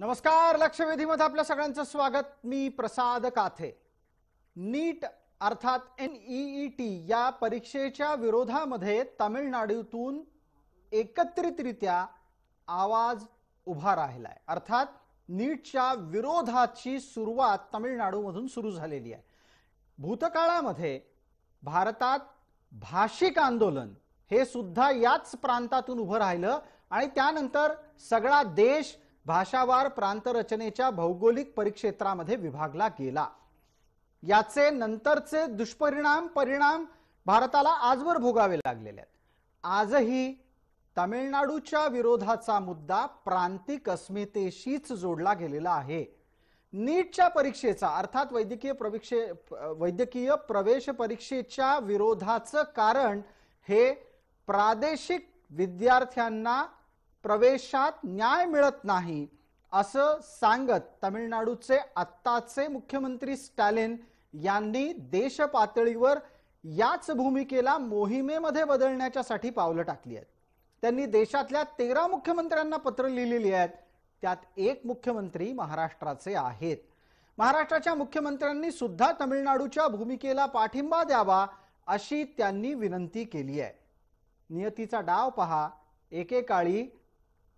नमस्कार. लक्षवेधीमध्ये आपल्या सगळ्यांचं स्वागत. मी प्रसाद काथे. नीट अर्थात NEET या परीक्षेच्या विरोधामध्ये तामिळनाडूतून एकत्रितरित्या आवाज उभा राहिलाय. अर्थात नीटच्या विरोधाची सुरुवात तामिळनाडूमधून सुरू झालेली आहे. भूतकाळामध्ये भारतात भाषिक आंदोलन हे सुद्धा याच प्रांतातून उभं राहिलं आणि त्यानंतर सगळा देश भाषावार प्रांत रचनेच्या भौगोलिक परिक्षेत्रामध्ये विभागला गेला. याचे नंतरचे परिणाम भारताला आजवर भोगावे लागलेले आहेत. आजही तामिळनाडूच्या विरोधाचा मुद्दा प्रांतिक अस्मितेशीच जोडला गेलेला आहे. नीटच्या परीक्षेचा अर्थात वैद्यकीय प्रवेश परीक्षेच्या विरोधाचं कारण हे प्रादेशिक विद्यार्थ्यांना प्रवेशात न्याय मिळत नाही असं सांगत तामिळनाडूचे आत्ताचे मुख्यमंत्री स्टॅलिन यांनी देश पातळीवर याच भूमिकेला मोहिमेमध्ये बदलण्यासाठी पावलं टाकली आहेत. त्यांनी देशातल्या 13 मुख्यमंत्र्यांना पत्र लिहिलेली आहेत. त्यात एक मुख्यमंत्री महाराष्ट्राचे आहेत. महाराष्ट्राच्या मुख्यमंत्र्यांनी सुद्धा तामिळनाडूच्या भूमिकेला पाठिंबा द्यावा अशी त्यांनी विनंती केली आहे. नियतीचा डाव पहा. एकेकाळी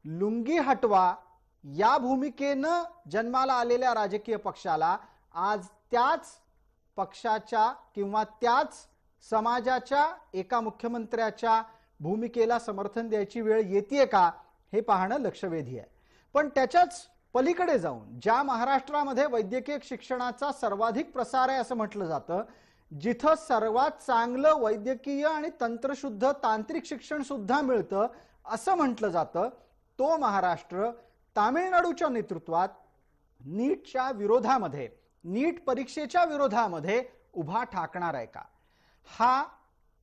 लुंगी हटवा या भूमिकेनं जन्माला आलेल्या राजकीय पक्षाला आज त्याच पक्षाच्या किंवा त्याच समाजाच्या एका मुख्यमंत्र्याच्या भूमिकेला समर्थन द्यायची वेळ येते का हे पाहणं लक्षवेधी आहे. पण त्याच्याच पलीकडे जाऊन ज्या महाराष्ट्रामध्ये वैद्यकीय शिक्षणाचा सर्वाधिक प्रसार आहे असं म्हटलं जातं, जिथं सर्वात चांगलं वैद्यकीय आणि तंत्रशुद्ध तांत्रिक शिक्षण सुद्धा मिळतं असं म्हटलं जातं, तो महाराष्ट्र तामिळनाडूच्या नेतृत्वात नीटच्या विरोधामध्ये, नीट परीक्षेच्या विरोधामध्ये उभा ठाकणार आहे का? हा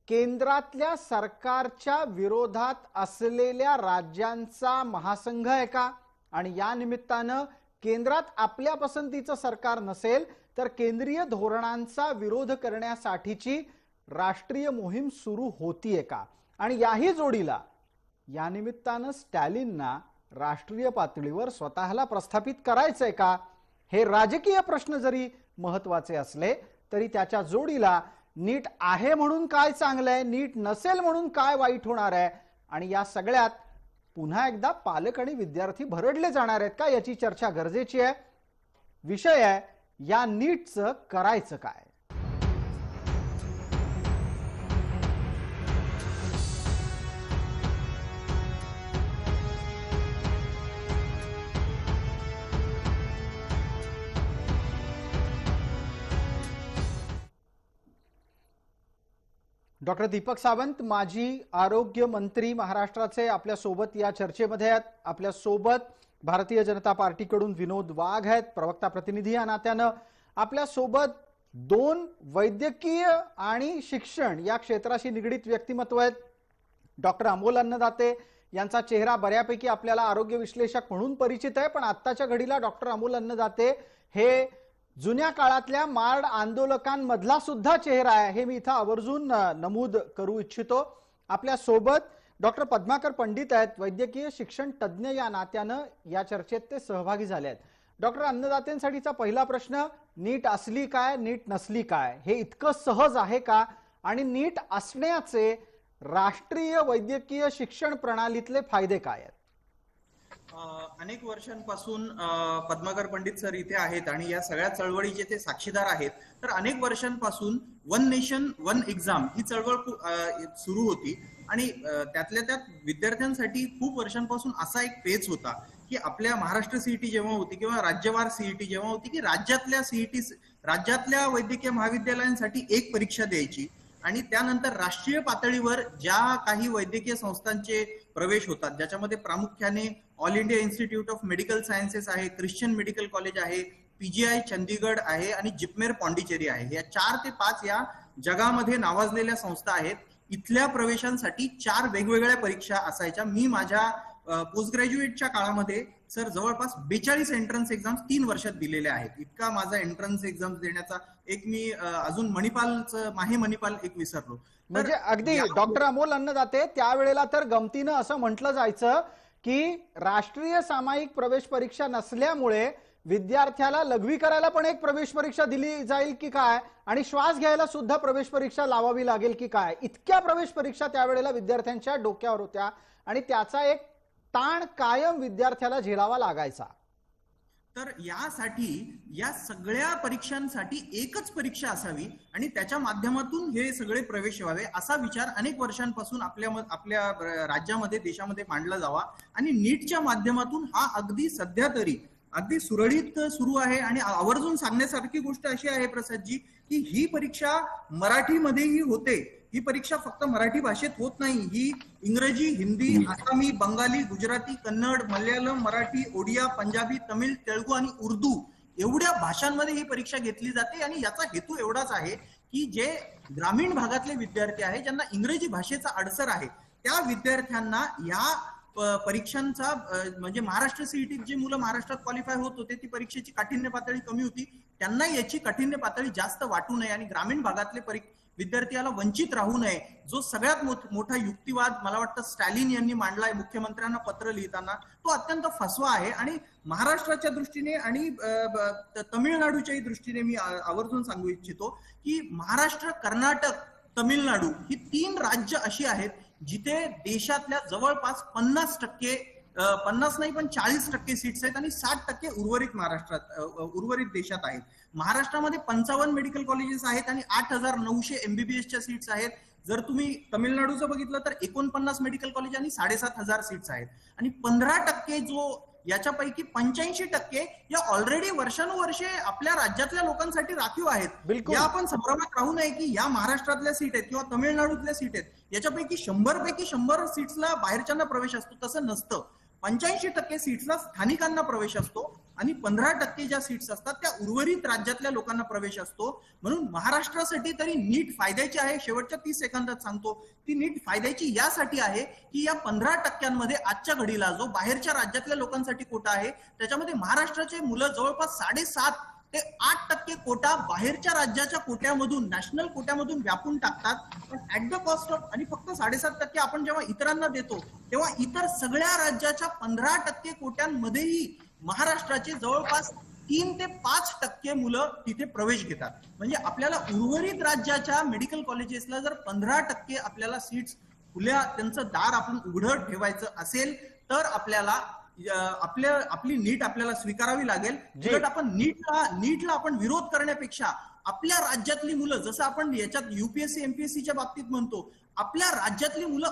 केंद्रातल्या सरकारच्या विरोधात असलेल्या राज्यांचा महासंघ आहे का? आणि या निमित्तानं केंद्रात आपल्या पसंतीचं सरकार नसेल तर केंद्रीय धोरणांचा विरोध करण्यासाठीची राष्ट्रीय मोहीम सुरू होतीये का? आणि याही जोडीला या निमित्तानं स्टॅलिनना राष्ट्रीय पातळीवर स्वतःला प्रस्थापित करायचंय का? हे राजकीय प्रश्न जरी महत्त्वाचे असले तरी त्याच्या जोडीला नीट आहे म्हणून काय चांगलं आहे, नीट नसेल म्हणून काय वाईट होणार आहे, आणि या सगळ्यात पुन्हा एकदा पालक आणि विद्यार्थी भरडले जाणार आहेत का याची चर्चा गरजेची आहे. विषय आहे या नीटचं करायचं काय. डॉक्टर दीपक सावंत माजी आरोग्य मंत्री महाराष्ट्राचे आपल्या सोबत या चर्चेमध्ये आहेत. आपल्या सोबत भारतीय जनता पार्टीकडून विनोद वाघ आहेत, प्रवक्ता प्रतिनिधी या नात्यानं. आपल्या सोबत 2 वैद्यकीय आणि शिक्षण या क्षेत्राशी निगडित व्यक्तिमत्व आहेत. डॉक्टर अमोल अन्नदाते यांचा चेहरा बऱ्यापैकी आपल्याला आरोग्य विश्लेषक म्हणून परिचित आहे, पण आत्ताच्या घडीला डॉक्टर अमोल अन्नदाते हे जुन्या काळातल्या मार्ड आंदोलकांमधला सुद्धा चेहरा आहे, हे मी इथं आवर्जून नमूद करू इच्छितो. आपल्या सोबत डॉक्टर पद्माकर पंडित आहेत, वैद्यकीय शिक्षण तज्ज्ञ या नात्यानं या चर्चेत ते सहभागी झाले आहेत. डॉक्टर अन्नदातेंसाठीचा पहिला प्रश्न, नीट असली काय, नीट नसली काय, हे इतकं सहज आहे का? आणि नीट असण्याचे राष्ट्रीय वैद्यकीय शिक्षण प्रणालीतले फायदे काय आहेत? अनेक वर्षांपासून पद्माकर पंडित सर इथे आहेत आणि या सगळ्या चळवळीचे ते साक्षीदार आहेत. तर अनेक वर्षांपासून वन नेशन वन एक्झाम ही चळवळ सुरू होती आणि त्यातल्या त्यात विद्यार्थ्यांसाठी खूप वर्षांपासून असा एक पेच होता की आपल्या महाराष्ट्र सीईटी जेव्हा होती किंवा राज्यवार सीईटी जेव्हा होती की राज्यातल्या वैद्यकीय महाविद्यालयांसाठी एक परीक्षा द्यायची आणि त्यानंतर राष्ट्रीय पातळीवर ज्या काही वैद्यकीय संस्थांचे प्रवेश होतात, ज्याच्यामध्ये प्रामुख्याने all India institute of medical sciences आहे, ख्रिश्चन मेडिकल कॉलेज आहे, PGI चंदीगड आहे आणि जिपमेर पॉंडिचेरी आहे, या 4 ते 5 या जगामध्ये नावाजलेल्या संस्था आहेत. इथल्या प्रवेशांसाठी 4 वेगवेगळ्या परीक्षा असायच्या. मी माझ्या पोस्ट ग्रॅज्युएटच्या काळामध्ये सर जवळपास 42 एंट्रन्स एक्झाम्स 3 वर्षात दिलेल्या आहेत. इतका माझा एंट्रन्स एक्झाम्स देण्याचा एक मी अजून मणिपालचं माहे मणिपाल एक विसरलो. म्हणजे अगदी डॉक्टर अमोल अन्नदाते त्यावेळेला तर गमतीनं असं म्हटलं जायचं की राष्ट्रीय सामायिक प्रवेश परीक्षा नसल्यामुळे विद्यार्थ्याला लघवी करायला पण एक प्रवेश परीक्षा दिली जाईल की काय, आणि श्वास घ्यायला सुद्धा प्रवेश परीक्षा लावावी लागेल की काय, इतक्या प्रवेश परीक्षा त्यावेळेला विद्यार्थ्यांच्या डोक्यावर होत्या आणि त्याचा एक ताण कायम विद्यार्थ्याला झेलावा लागायचा. तर यासाठी या सगळ्या परीक्षांसाठी एकच परीक्षा असावी आणि त्याच्या माध्यमातून हे सगळे प्रवेश व्हावे असा विचार अनेक वर्षांपासून आपल्या राज्यामध्ये देशामध्ये मांडला जावा. आणि नीटच्या माध्यमातून हा अगदी सध्या तरी अगदी सुरळीत सुरू आहे. आणि आवर्जून सांगण्यासारखी गोष्ट अशी आहे प्रसादजी की ही परीक्षा मराठीमध्येही होते. ही परीक्षा फक्त मराठी भाषेत होत नाही, ही इंग्रजी, हिंदी, आसामी, बंगाली, गुजराती, कन्नड, मल्याळम, मराठी, ओडिया, पंजाबी, तमिळ, तेलुगू आणि उर्दू एवढ्या भाषांमध्ये ही परीक्षा घेतली जाते. आणि याचा हेतू एवढाच आहे की जे ग्रामीण भागातले विद्यार्थी आहेत ज्यांना इंग्रजी भाषेचा अडसर आहे त्या विद्यार्थ्यांना या परीक्षांचा म्हणजे महाराष्ट्र सीईटीत जे मुलं महाराष्ट्रात क्वालिफाय होत होते ती परीक्षेची काठिण्य पातळी कमी होती, त्यांना याची काठिण्य पातळी जास्त वाटू नये आणि ग्रामीण भागातले विद्यार्थ्याला वंचित राहू नये, जो सगळ्यात मोठा युक्तिवाद मला वाटतं स्टॅलिन यांनी मांडलाय मुख्यमंत्र्यांना पत्र लिहिताना, तो अत्यंत फसवा आहे. आणि महाराष्ट्राच्या दृष्टीने आणि तमिळनाडूच्याही दृष्टीने मी आवर्जून सांगू इच्छितो की महाराष्ट्र, कर्नाटक, तमिळनाडू ही 3 राज्य अशी आहेत जिथे देशातल्या जवळपास 50% नाही पण 40% सीट्स आहेत आणि 60% उर्वरित देशात आहेत. महाराष्ट्रामध्ये 55 मेडिकल कॉलेजेस आहेत आणि 8,900 MBBSच्या सीट्स आहेत. जर तुम्ही तमिळनाडूचं बघितलं तर 49 मेडिकल कॉलेज आणि 7,500 सीट्स आहेत. आणि 15% जो याच्यापैकी 85% या ऑलरेडी वर्षानुवर्षे आपल्या राज्यातल्या लोकांसाठी राखीव आहेत. या आपण संभ्रमात राहू नये की या महाराष्ट्रातल्या सीट आहेत किंवा तमिळनाडूतल्या सीट आहेत याच्यापैकी 100 पैकी 100 सीट्सला बाहेरच्यांना प्रवेश असतो, तसं नसतं. 85% सीट्सला स्थानिकांना प्रवेश असतो आणि 15% ज्या सीट्स असतात त्या उर्वरित राज्यातल्या लोकांना प्रवेश असतो. म्हणून महाराष्ट्रासाठी तरी नीट फायद्याची आहे. शेवटच्या 30 सेकंदात सांगतो, ती नीट फायद्याची यासाठी आहे की या 15% आजच्या घडीला जो बाहेरच्या राज्यातल्या लोकांसाठी कोटा आहे त्याच्यामध्ये महाराष्ट्राचे मुलं जवळपास 7.5 ते 8% कोटा बाहेरच्या राज्याच्या कोट्यामधून, नॅशनल कोट्यामधून व्यापून टाकतात. पण ऍट द कॉस्ट ऑफ, आणि फक्त 7.5% आपण जेव्हा इतरांना देतो तेव्हा इतर सगळ्या राज्याच्या 15% कोट्यांमध्येही महाराष्ट्राचे जवळपास 3 ते 5% मुलं तिथे प्रवेश घेतात. म्हणजे आपल्याला उर्वरित राज्याच्या मेडिकल कॉलेजेसला जर 15% आपल्याला सीट्स खुल्या, त्यांचं दार आपण उघडं ठेवायचं असेल तर आपल्याला आपली नीट आपल्याला स्वीकारावी लागेल. उलट आपण नीटला आपण विरोध करण्यापेक्षा आपल्या राज्यातली मुलं, जसं आपण याच्यात UPSC MPSCच्या बाबतीत म्हणतो, आपल्या राज्यातली मुलं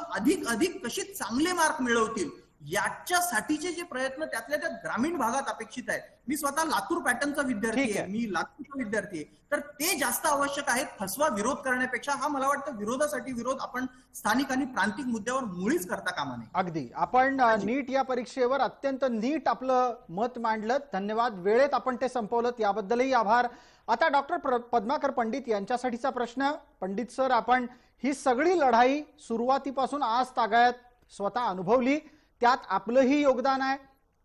अधिक कशी चांगले मार्क मिळवतील याच्यासाठीचे जे प्रयत्न त्यातल्या त्या ग्रामीण भागात अपेक्षित आहेत. मी स्वतः लातूर पॅटर्नचा विद्यार्थी आहे, मी लातूरचा विद्यार्थी आहे, तर ते जास्त आवश्यक आहेत फसवा विरोध करण्यापेक्षा. हा मला वाटतं विरोधासाठी विरोध आपण स्थानिक आणि प्रांतिक मुद्द्यावर मुळीच करता कामा नये. अगदी आपण नीट या परीक्षेवर अत्यंत नीट आपलं मत मांडलं. धन्यवाद. वेळेत आपण ते संपवलं त्याबद्दलही आभार. आता डॉक्टर पद्माकर पंडित यांच्यासाठीचा प्रश्न. पंडित सर, आपण ही सगळी लढाई सुरुवातीपासून आज तागायत स्वतः अनुभवली, त्यात आपलंही योगदान आहे.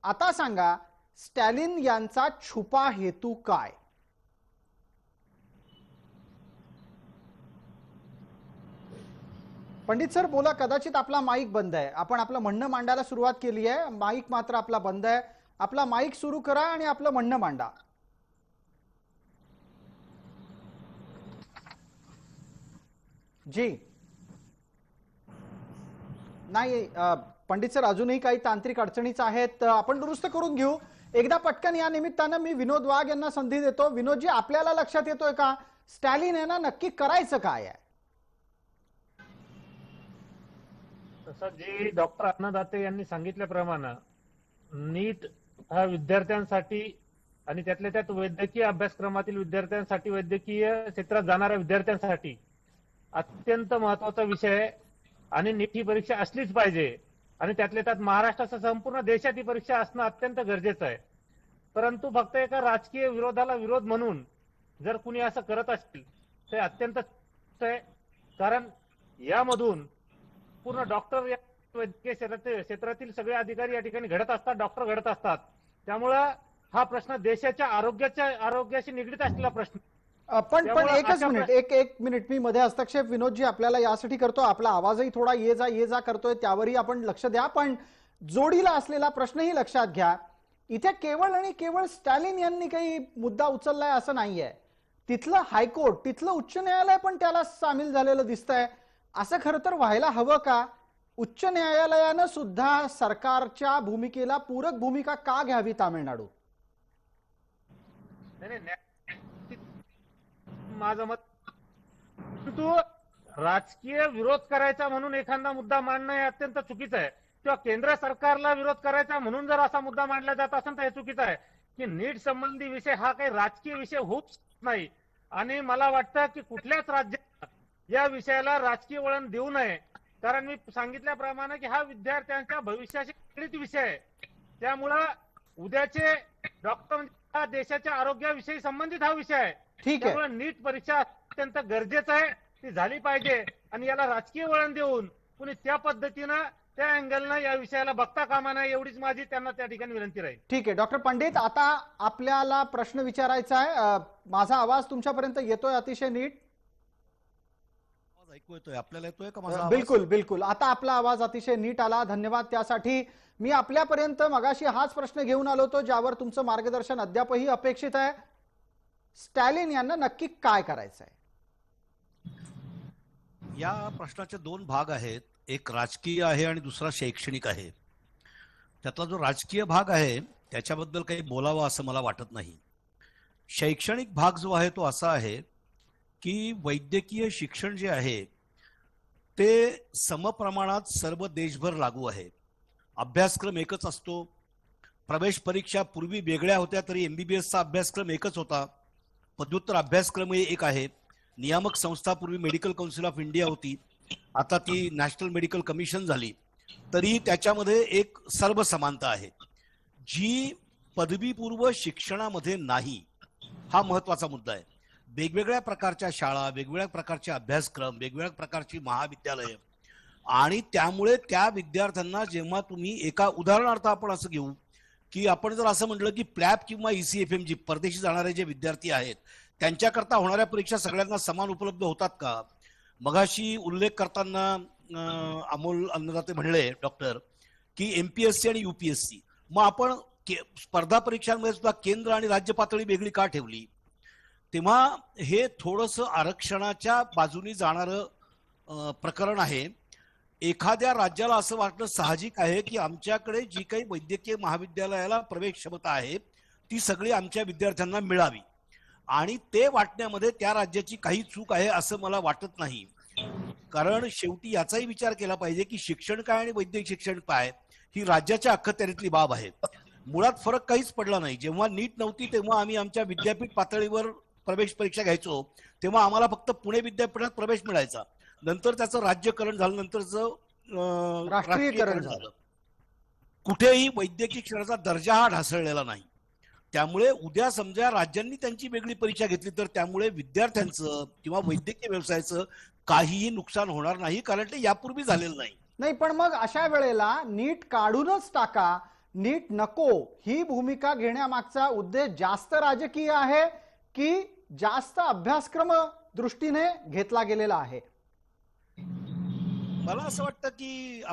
आता सांगा, स्टॅलिन यांचा छुपा हेतू काय? पंडित सर बोला. कदाचित आपला माईक बंद आहे. आपण आपलं म्हणणं मांडायला सुरुवात केली आहे, माईक मात्र आपला बंद आहे. आपला माईक सुरू करा आणि आपलं म्हणणं मांडा. जी नाही पंडित सर, अजूनही काही तांत्रिक अडचणीच आहेत, आपण दुरुस्त करून घेऊ. एकदा पटकन या निमित्तानं मी विनोद वाघ यांना संधी देतो. विनोदजी, आपल्याला लक्षात येतोय का स्टॅलिन यांना नक्की करायचं काय आहे? तसं जे डॉक्टर अन्नदाते यांनी सांगितल्याप्रमाणे नीट हा विद्यार्थ्यांसाठी आणि त्यातल्या त्यात वैद्यकीय अभ्यासक्रमातील विद्यार्थ्यांसाठी, वैद्यकीय क्षेत्रात जाणाऱ्या विद्यार्थ्यांसाठी अत्यंत महत्वाचा विषय आहे. आणि नीट ही परीक्षा असलीच पाहिजे आणि त्यातल्या त्यात महाराष्ट्रासह संपूर्ण देशात ही परीक्षा असणं अत्यंत गरजेचं आहे. परंतु फक्त एका राजकीय विरोधाला विरोध म्हणून जर कुणी असं करत असतील ते अत्यंत आहे. कारण यामधून पूर्ण डॉक्टर, वैद्यकीय क्षेत्रातील सगळे अधिकारी या ठिकाणी घडत असतात, डॉक्टर घडत असतात. त्यामुळं हा प्रश्न देशाच्या आरोग्याशी निगडीत असलेला प्रश्न. पण एक मिनिट मी मध्ये हस्तक्षेप विनोदजी आपल्याला यासाठी करतो. आपला आवाजही थोडा ये जा करतोय, त्यावरही आपण लक्ष द्या. पण जोडीला असलेला प्रश्नही लक्षात घ्या. इथे केवळ आणि केवळ स्टॅलिन यांनी काही मुद्दा उचललाय असं नाहीये. तिथलं हायकोर्ट, तिथलं उच्च न्यायालय पण त्याला सामील झालेलं दिसतंय. असं खरं तर व्हायला हवं का? उच्च न्यायालयानं सुद्धा सरकारच्या भूमिकेला पूरक भूमिका का घ्यावी तामिळनाडू? माझं मत, परंतु राजकीय विरोध करायचा म्हणून एखादा मुद्दा मांडणं हे अत्यंत चुकीचं आहे, किंवा केंद्र सरकारला विरोध करायचा म्हणून जर असा मुद्दा मांडला जात असेल तर हे चुकीचं आहे. की नीट संबंधी विषय हा काही राजकीय विषय होऊच नाही, आणि मला वाटतं की कुठल्याच राज्यात या विषयाला राजकीय वळण देऊ नये. कारण मी सांगितल्याप्रमाणे की हा विद्यार्थ्यांच्या भविष्याशी निगडीत विषय आहे. त्यामुळं उद्याचे डॉक्टर हा देशाच्या आरोग्याविषयी संबंधित हा विषय आहे. ठीक आहे. त्यामुळे नीट परीक्षा अत्यंत गरजेचं आहे, ती झाली पाहिजे, आणि याला राजकीय वळण देऊन कुणी त्या पद्धतीनं त्या अँगलनं या विषयाला बघता कामा नये, एवढीच माझी त्यांना त्या ठिकाणी विनंती राहील. ठीक आहे डॉक्टर पंडित, आता आपल्याला प्रश्न विचारायचा आहे. माझा आवाज तुमच्यापर्यंत येतोय अतिशय नीट? ऐकू येतोय? आपल्याला येतोय का माझा आवाज? बिलकुल बिलकुल, आता आपला आवाज अतिशय नीट आला. धन्यवाद त्यासाठी. मी आपल्यापर्यंत मगाशी हाच प्रश्न घेऊन आलो होतो ज्यावर तुमचं मार्गदर्शन अद्यापही अपेक्षित आहे. स्टॅलिन यांना नक्की काय करायचंय? या प्रश्नाचे दोन भाग आहेत, एक राजकीय आहे आणि दुसरा शैक्षणिक आहे. त्यातला जो राजकीय भाग आहे त्याच्याबद्दल काही बोलावं असं मला वाटत नाही. शैक्षणिक भाग जो आहे तो असा आहे की वैद्यकीय शिक्षण जे आहे ते समप्रमाणात सर्व देशभर लागू आहे. अभ्यासक्रम एकच असतो. प्रवेश परीक्षा पूर्वी वेगळ्या होत्या तरी MBBSचा अभ्यासक्रम एकच होता. पदव्युत्तर अभ्यासक्रमही एक आहे. नियामक संस्था पूर्वी मेडिकल काउन्सिल ऑफ इंडिया होती, आता ती नॅशनल मेडिकल कमिशन झाली, तरी त्याच्यामध्ये एक सर्व समानता आहे जी पदवीपूर्व शिक्षणामध्ये नाही. हा महत्वाचा मुद्दा आहे. वेगवेगळ्या प्रकारच्या शाळा, वेगवेगळ्या प्रकारचे अभ्यासक्रम, वेगवेगळ्या प्रकारची महाविद्यालय, आणि त्यामुळे त्या विद्यार्थ्यांना जेव्हा तुम्ही एका उदाहरणार्थ आपण असं घेऊ की आपण जर असं म्हटलं की प्लॅब किंवा ECFM जी परदेशी जाणारे जे विद्यार्थी आहेत त्यांच्याकरता होणाऱ्या परीक्षा सगळ्यांना समान उपलब्ध होतात का? मगाशी उल्लेख करताना अमोल अन्नदाते म्हणले डॉक्टर की MPSC आणि UPSC, मग आपण स्पर्धा परीक्षांमध्ये सुद्धा केंद्र आणि राज्य पातळी वेगळी का ठेवली? तेव्हा हे थोडंसं आरक्षणाच्या बाजूनी जाणारं प्रकरण आहे. एखाद्या राज्याला असं वाटणं साहजिक आहे की आमच्याकडे जी काही वैद्यकीय महाविद्यालयाला प्रवेश क्षमता आहे ती सगळी आमच्या विद्यार्थ्यांना मिळावी, आणि ते वाटण्यामध्ये त्या राज्याची काही चूक आहे असं मला वाटत नाही. कारण शेवटी याचाही विचार केला पाहिजे की शिक्षण काय आणि वैद्यकीय शिक्षण काय ही राज्याच्या अखत्यारीतली बाब आहे. मुळात फरक काहीच पडला नाही. जेव्हा नीट नव्हती तेव्हा आम्ही आमच्या विद्यापीठ पातळीवर प्रवेश परीक्षा घ्यायचो तेव्हा आम्हाला फक्त पुणे विद्यापीठात प्रवेश मिळायचा. नंतर त्याचं राज्यकरण झालं, नंतरचं राष्ट्रीयकरण झालं. कुठेही वैद्यकीय शिक्षणाचा दर्जा हा ढासळलेला नाही. त्यामुळे उद्या समजा राज्यांनी त्यांची वेगळी परीक्षा घेतली तर त्यामुळे विद्यार्थ्यांचं किंवा वैद्यकीय व्यवसायाचं काहीही नुकसान होणार नाही, कारण ते यापूर्वी झालेलं नाही. नाही, पण मग अशा वेळेला नीट काढूनच टाका, नीट नको, ही भूमिका घेण्यामागचा उद्देश जास्त राजकीय आहे की जास्त अभ्यासक्रम दृष्टीने घेतला गेलेला आहे? मला असं वाटतं की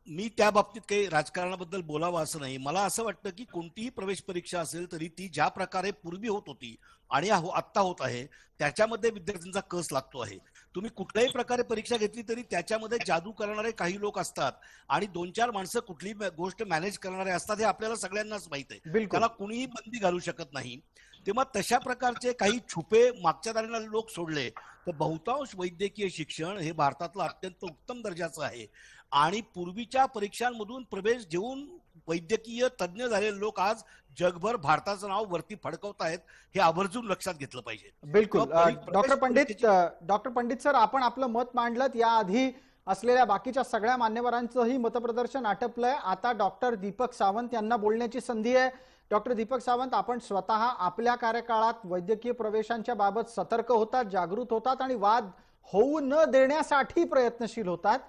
मी त्या बाबतीत काही राजकारणाबद्दल बोलावं असं नाही. मला असं वाटतं की कोणतीही प्रवेश परीक्षा असेल तरी ती ज्या प्रकारे पूर्वी होत होती आणि आत्ता होत आहे त्याच्यामध्ये विद्यार्थ्यांचा कस लागतो आहे. तुम्ही कुठल्याही प्रकारे परीक्षा घेतली तरी त्याच्यामध्ये जादू करणारे काही लोक असतात आणि 2-4 माणसं कुठली गोष्ट मॅनेज करणारे असतात, हे आपल्याला सगळ्यांनाच माहित आहे. त्याला कुणीही बंदी घालू शकत नाही. तेव्हा तशा प्रकारचे काही छुपे मागच्या दारीला लोक सोडले तर बहुतांश वैद्यकीय शिक्षण हे भारतातलं अत्यंत उत्तम दर्जाचं आहे, आणि पूर्वीच्या परीक्षांमधून प्रवेश घेऊन वैद्यकीय तज्ज्ञ झालेले लोक आज जगभर भारताचं नाव वरती फडकवतायत. हे आवर्जून लक्षात घेतलं पाहिजे. बिलकुल. डॉक्टर पंडित सर, आपण आपलं मत मांडलं. याआधी असलेल्या बाकीच्या सगळ्या मान्यवरांचंही मतप्रदर्शन आटपलंय. आता डॉक्टर दीपक सावंत यांना बोलण्याची संधी आहे. डॉक्टर दीपक सावंत, आपण स्वतः आपल्या कार्यकाळात वैद्यकीय प्रवेशांच्या बाबत सतर्क होतात, जागृत होतात आणि वाद होऊ न देण्यासाठी प्रयत्नशील होतात.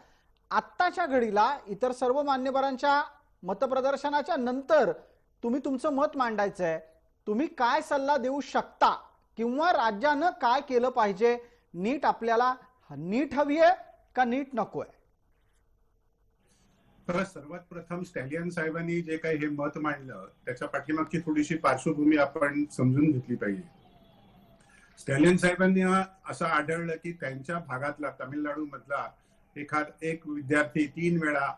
आत्ताच्या घडीला इतर सर्व मान्यवरांच्या मतप्रदर्शनाच्या नंतर तुम्ही तुमचं मत मांडायचंय. तुम्ही काय सल्ला देऊ शकता किंवा राज्यानं काय केलं पाहिजे? नीट आपल्याला नीट हवी आहे का नीट नकोय? तर सर्वात प्रथम स्टॅलियन साहेबांनी जे काही हे मत मांडलं त्याच्या पाठीमागची थोडीशी पार्श्वभूमी आपण समजून घेतली पाहिजे. स्टॅलियन साहेबांनी असं आढळलं की त्यांच्या भागातला तामिळनाडू मधला एक विद्यार्थी 3 वेळा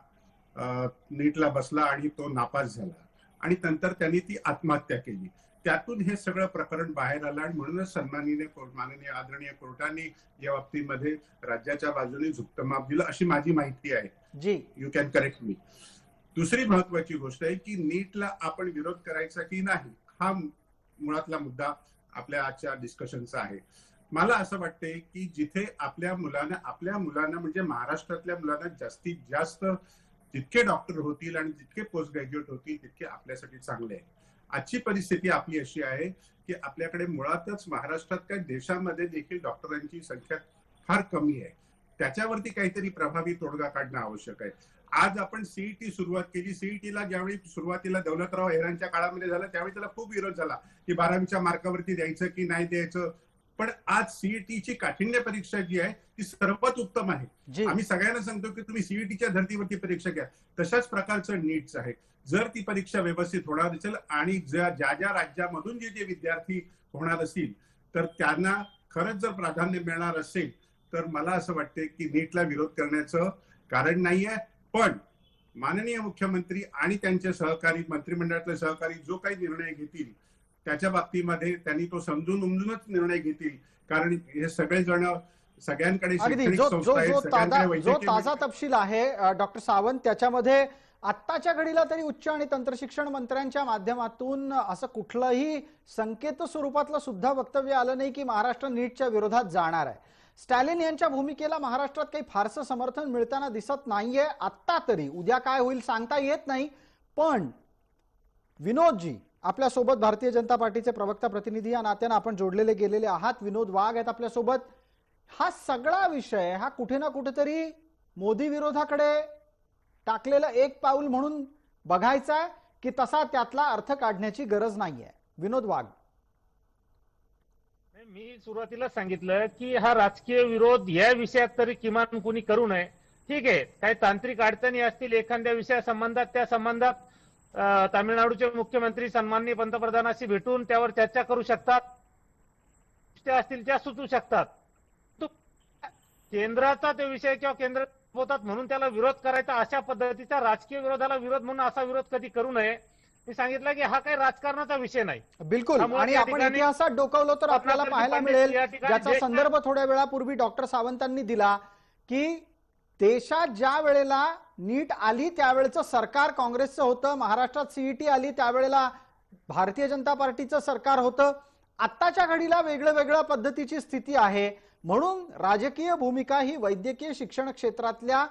नीटला बसला आणि तो नापास झाला आणि नंतर त्यांनी ती आत्महत्या केली. त्यातून हे सगळं प्रकरण बाहेर आलं आणि म्हणूनच माननीय आदरणीय कोर्टाने या बाबतीमध्ये राज्याच्या बाजूने झुकतं माप दिलं अशी माझी माहिती आहे. जी, यू कॅन करेक्ट मी. दुसरी महत्वाची गोष्ट आहे की नीटला आपण विरोध करायचा की नाही हा मुळातला मुद्दा आपल्या आजच्या डिस्कशनचा आहे. मला असं वाटतंय की जिथे आपल्या मुलांना म्हणजे महाराष्ट्रातल्या मुलांना जास्तीत जास्त जितके डॉक्टर होतील आणि जितके पोस्ट ग्रॅज्युएट होतील तितके आपल्यासाठी चांगले आहे. आजची परिस्थिती आपली अशी आहे की आपल्याकडे मुळातच महाराष्ट्रात काय देशामध्ये देखील डॉक्टरांची संख्या फार कमी आहे. त्याच्यावरती काहीतरी प्रभावी तोडगा काढणं आवश्यक आहे. आज आपण सीईटी सुरुवात केली. सीईटीला ज्यावेळी सुरुवातीला दौलतराव हेरांच्या काळामध्ये झालं त्यावेळी त्याला खूप विरोध झाला की 12वीच्या मार्कावरती द्यायचं की नाही द्यायचं. पण आज सीईटीची काठिण्य परीक्षा जी आहे ती सर्वात उत्तम आहे. आम्ही सगळ्यांना सांगतो की तुम्ही सीईटीच्या धर्तीवरती परीक्षा घ्या. तशाच प्रकारचं नीट्स आहे. जर ती परीक्षा व्यवस्थित होणार असेल आणि ज्या ज्या राज्यामधून जे विद्यार्थी होणार असतील तर त्यांना खरंच जर प्राधान्य मिळणार असेल तर मला असं वाटतं की नीटला विरोध करण्याचं कारण नाहीये. पण माननीय मुख्यमंत्री आणि त्यांचे सहकारी मंत्रिमंडळातले सहकारी जो काही निर्णय घेतील त्याच्या बाबतीमध्ये त्यांनी तो समजून उमजूनच निर्णय घेतील. कारण हे सगळेजण सगळ्यांकडे शैक्षणिक संस्था आहेत, सगळ्यांकडे जो वैद्यकीय ताजा तपशील आहे डॉक्टर सावंत त्याच्यामध्ये आत्ताच्या घडीला तरी उच्च आणि तंत्रशिक्षण मंत्र्यांच्या माध्यमातून असं कुठलंही संकेत स्वरूपातलं सुद्धा वक्तव्य आलं नाही की महाराष्ट्र नीटच्या विरोधात जाणार आहे. स्टॅलिन यांच्या भूमिकेला महाराष्ट्रात काही फारसं समर्थन मिळताना दिसत नाहीये आत्ता तरी. उद्या काय होईल सांगता येत नाही. पण विनोदजी आपल्यासोबत भारतीय जनता पार्टीचे प्रवक्ता प्रतिनिधी या नात्यानं आपण जोडलेले गेलेले आहात. विनोद वाघ आहेत आपल्यासोबत. हा सगळा विषय हा कुठे ना कुठेतरी मोदी विरोधाकडे टाकलेलं एक पाऊल म्हणून बघायचा आहे की तसा त्यातला अर्थ काढण्याची गरज नाहीये. विनोद वाघ. मी सुरुवातीला सांगितलं की हा राजकीय विरोध या विषयात तरी किमान कोणी करू नये. ठीक आहे, काही तांत्रिक अडचणी असतील एखाद्या विषयासंबंधात त्या संबंधात तामिळनाडूचे मुख्यमंत्री सन्माननीय पंतप्रधानाशी भेटून त्यावर चर्चा करू शकतात. त्या असतील त्या सुचू शकतात. केंद्राचा ते विषय किंवा केंद्र होतात म्हणून त्याला विरोध करायचा अशा पद्धतीचा राजकीय विरोधाला विरोध म्हणून असा विरोध कधी करू नये. मी सांगितलं की हा काही राजकारणाचा विषय नाही. बिलकुल. आणि आपण इतिहासात डोकावलं तर आपल्याला पाहायला मिळेल ज्याचा संदर्भ थोड्या वेळापूर्वी डॉक्टर सावंतांनी दिला की देशात ज्या वेळेला नीट आली त्यावेळेचं सरकार काँग्रेसचं होतं. महाराष्ट्रात सीईटी आली त्यावेळेला भारतीय जनता पार्टीचं सरकार होतं. आत्ताच्या घडीला वेगळ्या पद्धतीची स्थिती आहे. म्हणून राजकीय भूमिका ही वैद्यकीय शिक्षण क्षेत्रातल्या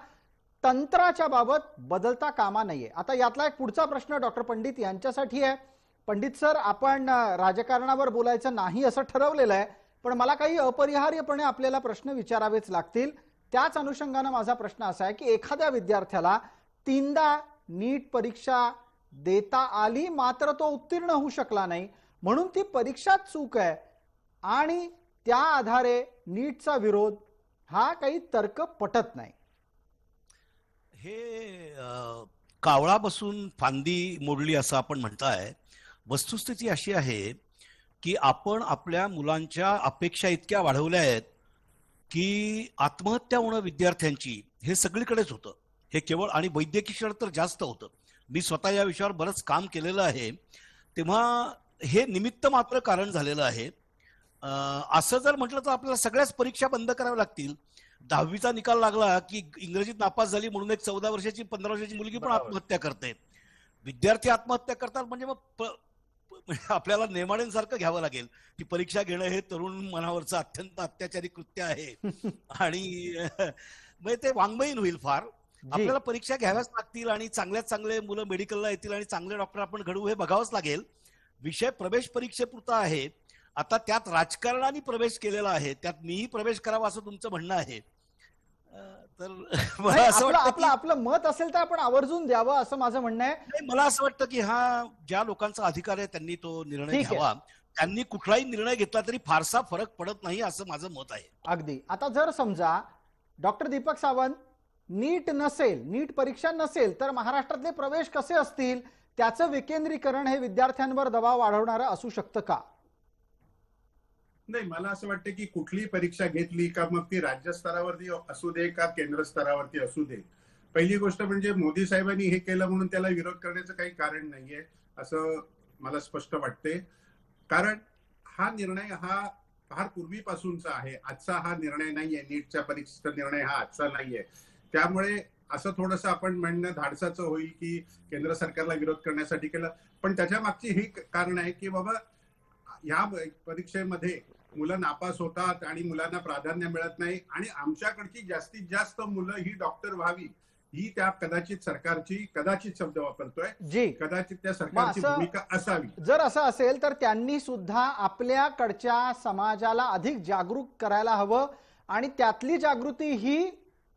तंत्राच्या बाबत बदलता कामा नाहीये. आता यातला एक पुढचा प्रश्न डॉक्टर पंडित यांच्यासाठी आहे. पंडित सर, आपण राजकारणावर बोलायचं नाही असं ठरवलेलं आहे, पण मला काही अपरिहार्यपणे आपल्याला प्रश्न विचारावेच लागतील. त्याच अनुषंगाने माझा प्रश्न असा आहे की एखाद्या विद्यार्थ्याला 3दा नीट परीक्षा देता आली मात्र तो उत्तीर्ण होऊ शकला नाही म्हणून ती परीक्षा चूक आहे आणि त्या आधारे नीटचा विरोध हा काही तर्क पटत नाही. हे कावळा बसून फांदी मोडली असं आपण म्हणताय. वस्तुस्थिती अशी आहे की आपण आपल्या मुलांच्या अपेक्षा इतक्या वाढवल्या आहेत की आत्महत्या होणं विद्यार्थ्यांची हे सगळीकडेच होतं. हे केवळ आणि वैद्यकीय क्षेत्रात तर जास्त होतं. मी स्वतः या विषयावर बरंच काम केलेलं आहे. तेव्हा हे निमित्त मात्र कारण झालेलं आहे. असं जर म्हटलं तर आपल्याला सगळ्याच परीक्षा बंद कराव्या लागतील. 10वीचा निकाल लागला की इंग्रजीत नापास झाली म्हणून एक 14 वर्षाची 15 वर्षाची मुलगी पण आत्महत्या करते. विद्यार्थी आत्महत्या करतात म्हणजे मग आपल्याला नेमाड्यांसारखं घ्यावं लागेल की परीक्षा घेणं हे तरुण मनावरचं अत्यंत अत्याचारी कृत्य आहे आणि म्हणजे ते वाङ्मयीन होईल फार. आपल्याला परीक्षा घ्याव्याच लागतील आणि चांगल्यात चांगले मुलं मेडिकलला येतील आणि चांगले डॉक्टर आपण घडवू हे बघावंच लागेल. विषय प्रवेश परीक्षेपुरता आहे. आता त्यात राजकारणाने प्रवेश केलेला आहे, त्यात मीही प्रवेश करावा असं तुमचं म्हणणं आहे. तर मला असं वाटतं आपलं मत असेल तर आपण आवर्जून द्यावं असं माझं म्हणणं आहे. मला असं वाटतं की हा ज्या लोकांचा अधिकार आहे त्यांनी तो निर्णय घ्यावा. त्यांनी कुठलाही निर्णय घेतला तरी फारसा फरक पडत नाही असं माझं मत आहे. अगदी. आता जर समजा डॉक्टर दीपक सावंत नीट नसेल, नीट परीक्षा नसेल तर महाराष्ट्रातले प्रवेश कसे असतील, त्याचं विकेंद्रीकरण हे विद्यार्थ्यांवर दबाव वाढवणारं असू शकतं का? नाही, मला असं वाटतं की कुठलीही परीक्षा घेतली का मग ती राज्य स्तरावरती असू दे का केंद्र स्तरावरती असू दे, पहिली गोष्ट म्हणजे मोदी साहेबांनी हे केलं म्हणून त्याला विरोध करण्याचं काही कारण नाहीये असं मला स्पष्ट वाटते. कारण हा निर्णय हा फार पूर्वीपासूनचा आहे, आजचा हा निर्णय नाहीये. नीटच्या परीक्षेचा निर्णय हा आजचा नाहीये. त्यामुळे असं थोडंसं आपण म्हणणं धाडसाचं होईल की केंद्र सरकारला विरोध करण्यासाठी केलं, पण त्याच्या मागची ही कारण आहे की बाबा ह्या परीक्षेमध्ये मुलं नापास होतात आणि मुलांना प्राधान्य मिळत नाही आणि आमच्याकडची जास्तीत जास्त मुलं ही डॉक्टर व्हावी ही त्या कदाचित सरकारची, कदाचित शब्द वापरतोय जी, कदाचित त्या सरकारची भूमिका असावी. जर असं असेल तर त्यांनी सुद्धा आपल्याकडच्या समाजाला अधिक जागरूक करायला हवं आणि त्यातली जागृती ही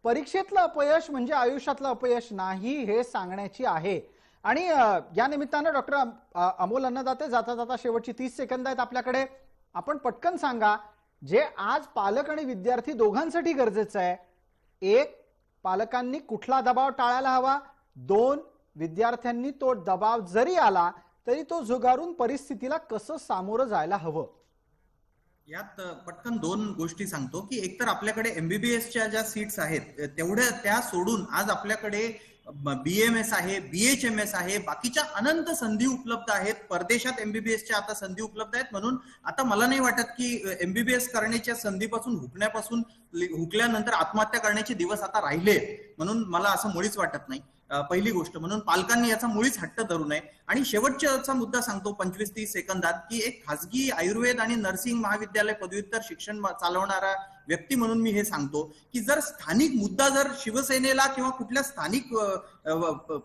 परीक्षेतलं अपयश म्हणजे आयुष्यातलं अपयश नाही हे सांगण्याची आहे. आणि या निमित्तानं डॉक्टर अमोल अन्नदाते, जाता जाता शेवटची 30 सेकंद आहेत आपल्याकडे, आपण पटकन सांगा जे आज पालक आणि विद्यार्थी दोघांसाठी गरजेचं आहे. एक, पालकांनी कुठला दबाव टाळायला हवा. दोन, विद्यार्थ्यांनी तो दबाव जरी आला तरी तो झुगारून परिस्थितीला कसं सामोरं जायला हवं. यात पटकन दोन गोष्टी सांगतो की एकतर आपल्याकडे एमबीबीएसच्या ज्या सीट्स आहेत तेवढ्या त्या सोडून आज आपल्याकडे BAMS आहे, BHMS आहे, बाकीच्या अनंत संधी उपलब्ध आहेत. परदेशात एमबीबीएसच्या आता संधी उपलब्ध आहेत. म्हणून आता मला नाही वाटत की एमबीबीएस करण्याच्या संधीपासून हुकल्यानंतर आत्महत्या करण्याचे दिवस आता राहिले, म्हणून मला असं मुळीच वाटत नाही. पहिली गोष्ट म्हणून पालकांनी याचा मुळीच हट्ट धरू नये. आणि शेवटचा मुद्दा सांगतो 25-30 सेकंदात की एक खासगी आयुर्वेद आणि नर्सिंग महाविद्यालय पदव्युत्तर शिक्षण चालवणारा व्यक्ती म्हणून मी हे सांगतो की जर स्थानिक मुद्दा जर शिवसेनेला किंवा कुठल्या स्थानिक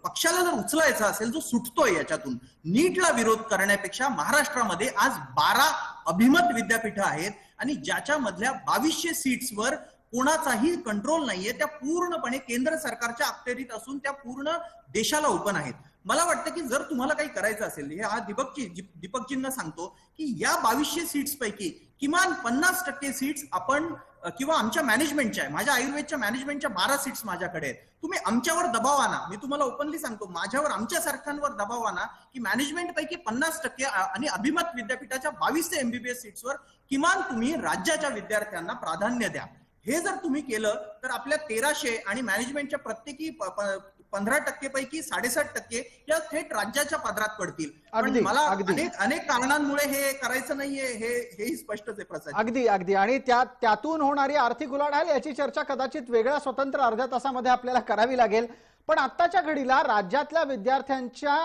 पक्षाला जर उचलायचा असेल जो सुटतोय याच्यातून, नीटला विरोध करण्यापेक्षा महाराष्ट्रामध्ये आज 12 अभिमत विद्यापीठं आहेत आणि ज्याच्या मधल्या 2200 सीट्सवर कोणाचाही कंट्रोल नाहीये. त्या पूर्णपणे केंद्र सरकारच्या अखत्यारीत असून त्या पूर्ण देशाला ओपन आहेत. मला वाटतं की जर तुम्हाला काही करायचं असेल, हे हा दीपकजींना सांगतो की या 2200 सीट्स पैकी किमान 50% सीट्स आपण किंवा आमच्या मॅनेजमेंटच्या आहे, माझ्या आयुर्वेदच्या मॅनेजमेंटच्या 12 सीट्स माझ्याकडे आहेत, तुम्ही आमच्यावर दबाव आणा. मी तुम्हाला ओपनली सांगतो, माझ्यावर, आमच्या सारख्यांवर दबाव आणा की मॅनेजमेंट पैकी 50% आणि अभिमत विद्यापीठाच्या 2200 एमबीबीएस सीट्सवर किमान तुम्ही राज्याच्या विद्यार्थ्यांना प्राधान्य द्या. हे जर तुम्ही केलं तर आपल्या 1300 आणि मॅनेजमेंटच्या प्रत्येकी 15% पैकी 7.5% या थेट राज्याच्या पदरात पडतील. पण मला अनेक कारणांमुळे हे करायचं नाहीये, हेही स्पष्टच आहे प्रसाद. अगदी आणि त्यातून होणारी आर्थिक उलाढाल याची चर्चा कदाचित वेगळ्या स्वतंत्र अर्ध्या तासामध्ये आपल्याला करावी लागेल. पण आत्ताच्या घडीला राज्यातल्या विद्यार्थ्यांच्या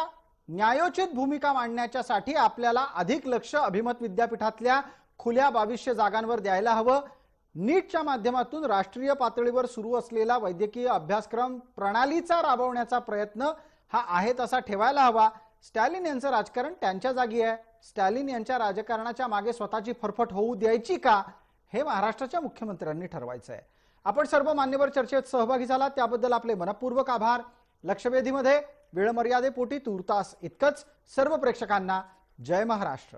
न्यायोचित भूमिका मांडण्याच्यासाठी आपल्याला अधिक लक्ष अभिमत विद्यापीठातल्या खुल्या 2200 जागांवर द्यायला हवं. नीटच्या माध्यमातून राष्ट्रीय पातळीवर सुरू असलेला वैद्यकीय अभ्यासक्रम प्रणालीचा राबवण्याचा प्रयत्न हा आहे तसा ठेवायला हवा. स्टॅलिन यांचं राजकारण त्यांच्या जागी आहे. स्टॅलिन यांच्या राजकारणाच्या मागे स्वतःची फरफट होऊ द्यायची का, हे महाराष्ट्राच्या मुख्यमंत्र्यांनी ठरवायचं आहे. आपण सर्व मान्यवर चर्चेत सहभागी झाला त्याबद्दल आपले मनपूर्वक आभार. लक्षवेधीमध्ये वेळ मर्यादेपोटी तूर्तास इतकंच. सर्व प्रेक्षकांना जय महाराष्ट्र.